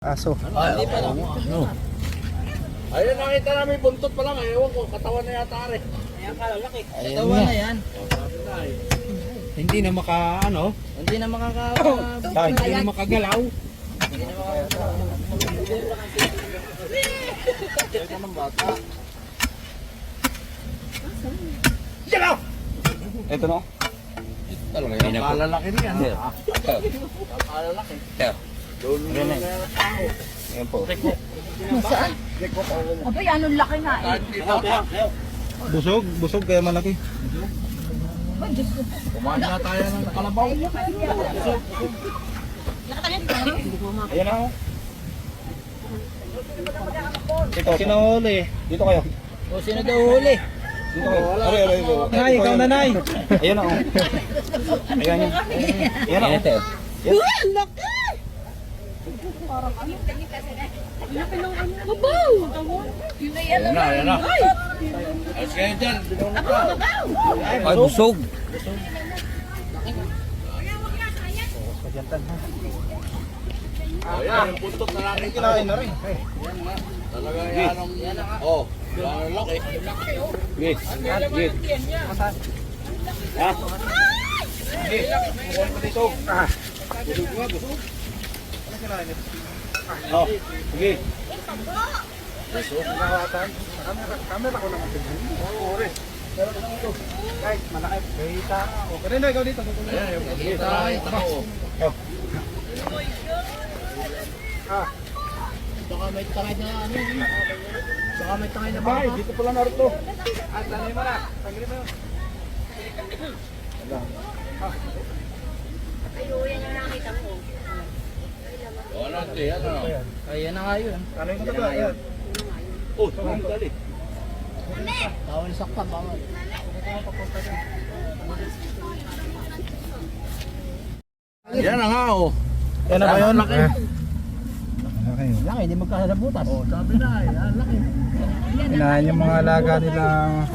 Aso. Hindi pa lang. Ayun, nakita namin buntot pa lang. Ewan ko, katawan na yata rin. Ayan kalalaki. Katawan na yan. Hindi na Hindi na hindi na makagalaw. Ito no? Talaga yung kalalaki niyan. Kalalaki. Doon na yung tao. Ayan po. Saan? Abay, anong laki nga eh. Busog kaya malaki. Abay, Diyos ko. Kumain na tayo ng kalabaw. Ayan na. Ito sinahuli. Dito kayo. O sino daw huli? Dito kayo. Aray. Nay, ikaw na nay. Ayan na. Ayan yan. Ayan na. Ito. Ang laki! Babaw! Yun na yan. Ayan na. Ayos kayo dyan. Binunod ka. Ay, busog. Ayan, yung buntot na natin. Kinain na rin. Talaga yan ang... Oh, kalalaki. Yes. Oh, sige. Camera ko naman tingnan. Ore. Guys, malaki. Kita. Okay rin ikaw dito. Ayan, yung kita. Baka may tangay na ano. Baka may tangay na Bay, dito pala Naruto. At tanay mo na. Tanggalin mo. Wala natin, ano? Ayan na nga yun. Ano yung kataga? Ayan. Oh, ang dali. Bawal saktan, bawal. Yan na nga, oh. Yan na ba yun? Laki. Lang, hindi magkasalabutas. Oh, sabi na, yan laki. Inahan yung mga alaga nilang